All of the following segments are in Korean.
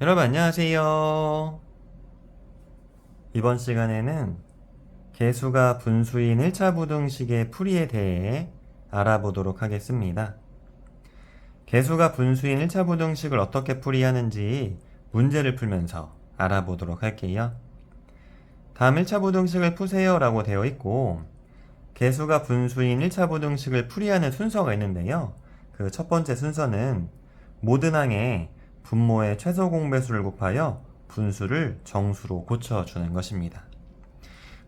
여러분 안녕하세요. 이번 시간에는 개수가 분수인 1차 부등식의 풀이에 대해 알아보도록 하겠습니다. 개수가 분수인 1차 부등식을 어떻게 풀이하는지 문제를 풀면서 알아보도록 할게요. 다음 1차 부등식을 푸세요 라고 되어 있고, 개수가 분수인 1차 부등식을 풀이하는 순서가 있는데요. 그 첫 번째 순서는 모든 항에 분모의 최소 공배수를 곱하여 분수를 정수로 고쳐주는 것입니다.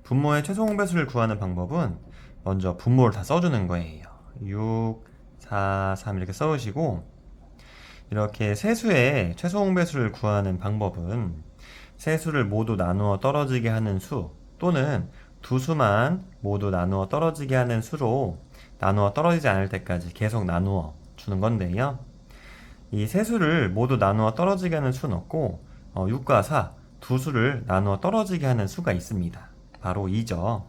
분모의 최소 공배수를 구하는 방법은 먼저 분모를 다 써주는 거예요. 6, 4, 3 이렇게 써주시고, 이렇게 세수의 최소 공배수를 구하는 방법은 세수를 모두 나누어 떨어지게 하는 수, 또는 두 수만 모두 나누어 떨어지게 하는 수로 나누어 떨어지지 않을 때까지 계속 나누어 주는 건데요. 이 세 수를 모두 나누어 떨어지게 하는 수는 없고, 6과 4 두 수를 나누어 떨어지게 하는 수가 있습니다. 바로 2죠.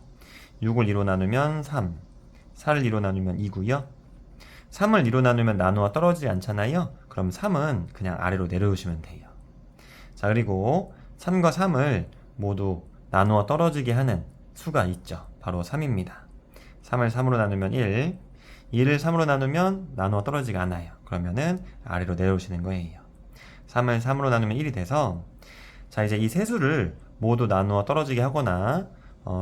6을 2로 나누면 3, 4를 2로 나누면 2고요. 3을 2로 나누면 나누어 떨어지지 않잖아요. 그럼 3은 그냥 아래로 내려오시면 돼요. 자, 그리고 3과 3을 모두 나누어 떨어지게 하는 수가 있죠. 바로 3입니다. 3을 3으로 나누면 1, 2를 3으로 나누면 나누어 떨어지가 않아요. 그러면은 아래로 내려오시는 거예요. 3을 3으로 나누면 1이 돼서, 자, 이제 이 세 수를 모두 나누어 떨어지게 하거나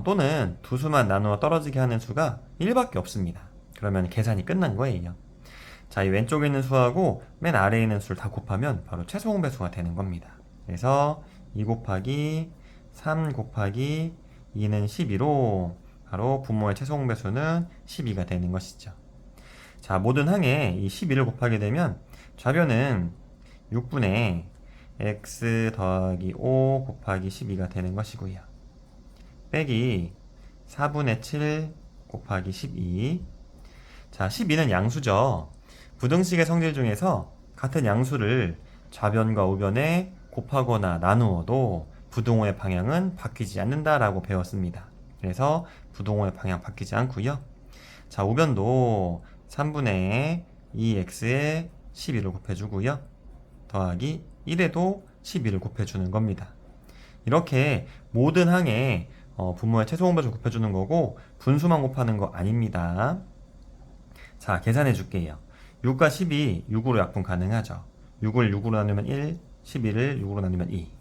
또는 두 수만 나누어 떨어지게 하는 수가 1밖에 없습니다. 그러면 계산이 끝난 거예요. 자, 이 왼쪽에 있는 수하고 맨 아래에 있는 수를 다 곱하면 바로 최소 공배수가 되는 겁니다. 그래서 2 곱하기 3 곱하기 2는 12로 바로 분모의 최소 공배수는 12가 되는 것이죠. 자, 모든 항에 이 12를 곱하게 되면 좌변은 6분의 x 더하기 5 곱하기 12가 되는 것이고요. 빼기 4분의 7 곱하기 12. 자, 12는 양수죠. 부등식의 성질 중에서 같은 양수를 좌변과 우변에 곱하거나 나누어도 부등호의 방향은 바뀌지 않는다라고 배웠습니다. 그래서 부등호의 방향 바뀌지 않고요. 자, 우변도 3분의 2x에 12를 곱해주고요. 더하기 1에도 12를 곱해주는 겁니다. 이렇게 모든 항에 분모의 최소 공배수를 곱해주는 거고, 분수만 곱하는 거 아닙니다. 자, 계산해 줄게요. 6과 12, 6으로 약분 가능하죠. 6을 6으로 나누면 1, 12를 6으로 나누면 2.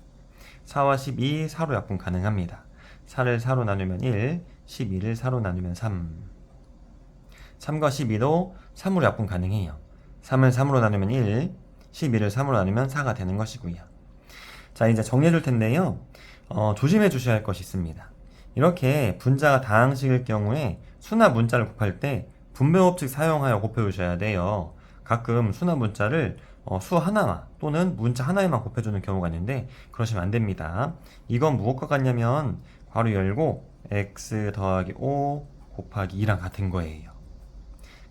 4와 12, 4로 약분 가능합니다. 4를 4로 나누면 1, 12를 4로 나누면 3. 3과 12도 3으로 약분 가능해요. 3을 3으로 나누면 1, 12를 3으로 나누면 4가 되는 것이고요. 자, 이제 정리해 줄 텐데요. 조심해 주셔야 할 것이 있습니다. 이렇게 분자가 다항식일 경우에 수나 문자를 곱할 때 분배법칙 사용하여 곱해 주셔야 돼요. 가끔 수나 문자를 수 하나 또는 문자 하나에만 곱해주는 경우가 있는데, 그러시면 안 됩니다. 이건 무엇과 같냐면 괄호 열고 x 더하기 5 곱하기 2랑 같은 거예요.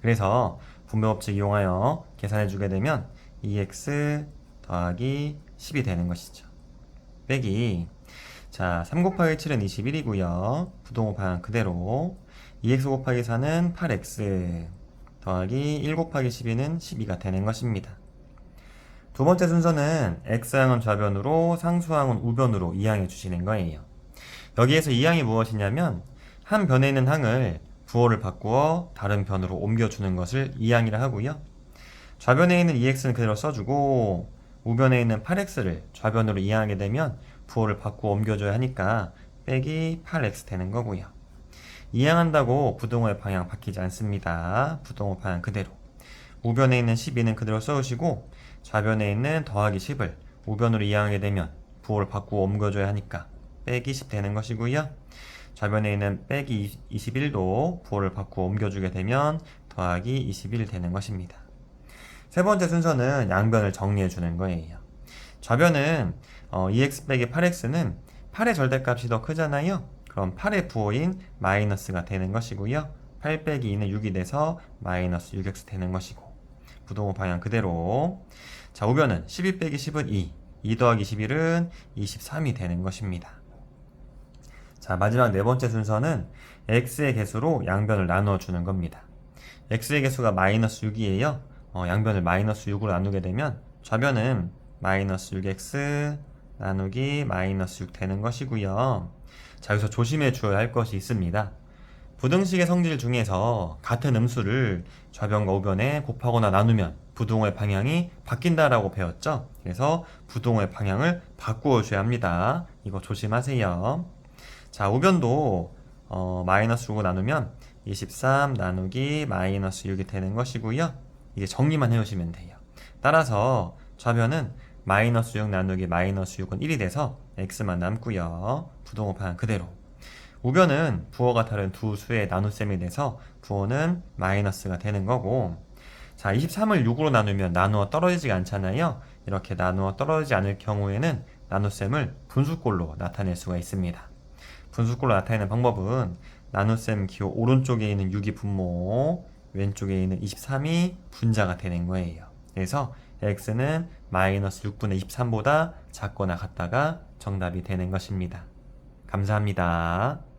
그래서 분배법칙 이용하여 계산해 주게 되면 2x 더하기 10이 되는 것이죠. 빼기, 자, 3 곱하기 7은 21이고요. 부등호 방향 그대로 2x 곱하기 4는 8x 더하기 1 곱하기 12는 12가 되는 것입니다. 두 번째 순서는 x항은 좌변으로 상수항은 우변으로 이항해 주시는 거예요. 여기에서 이항이 무엇이냐면 한 변에 있는 항을 부호를 바꾸어 다른 변으로 옮겨주는 것을 이항이라 하고요. 좌변에 있는 2x는 그대로 써주고 우변에 있는 8x를 좌변으로 이항하게 되면 부호를 바꾸어 옮겨줘야 하니까 빼기 8x 되는 거고요. 이항한다고 부등호의 방향 바뀌지 않습니다. 부등호 방향 그대로. 우변에 있는 12는 그대로 써주시고 좌변에 있는 더하기 10을 우변으로 이항하게 되면 부호를 바꾸어 옮겨줘야 하니까 빼기 10 되는 것이고요. 좌변에 있는 빼기 21도 부호를 바꾸어 옮겨주게 되면 더하기 21 되는 것입니다. 세 번째 순서는 양변을 정리해 주는 거예요. 좌변은 2x 빼기 8x는 8의 절대값이 더 크잖아요. 그럼 8의 부호인 마이너스가 되는 것이고요. 8 빼기 2는 6이 돼서 마이너스 6x 되는 것이고, 부등호 방향 그대로. 자, 우변은 12 빼기 10은 2 더하기 11은 23이 되는 것입니다. 자, 마지막 네 번째 순서는 x의 개수로 양변을 나누어 주는 겁니다. x의 개수가 마이너스 6이에요. 양변을 마이너스 6으로 나누게 되면 좌변은 마이너스 6x 나누기 마이너스 6 되는 것이고요. 자, 여기서 조심해 주어야 할 것이 있습니다. 부등식의 성질 중에서 같은 음수를 좌변과 우변에 곱하거나 나누면 부동호의 방향이 바뀐다라고 배웠죠. 그래서 부동호의 방향을 바꾸어 줘야 합니다. 이거 조심하세요. 자, 우변도 마이너스 6을 나누면 23 나누기 마이너스 6이 되는 것이고요. 이제 정리만 해오시면 돼요. 따라서 좌변은 마이너스 6 나누기 마이너스 6은 1이 돼서 x만 남고요. 부동호 방향 그대로. 우변은 부호가 다른 두 수의 나눗셈이 돼서 부호는 마이너스가 되는 거고, 자, 23을 6으로 나누면 나누어 떨어지지가 않잖아요. 이렇게 나누어 떨어지지 않을 경우에는 나눗셈을 분수꼴로 나타낼 수가 있습니다. 분수꼴로 나타내는 방법은 나눗셈 기호 오른쪽에 있는 6이 분모, 왼쪽에 있는 23이 분자가 되는 거예요. 그래서 x는 마이너스 6분의 23보다 작거나 같다가 정답이 되는 것입니다. 감사합니다.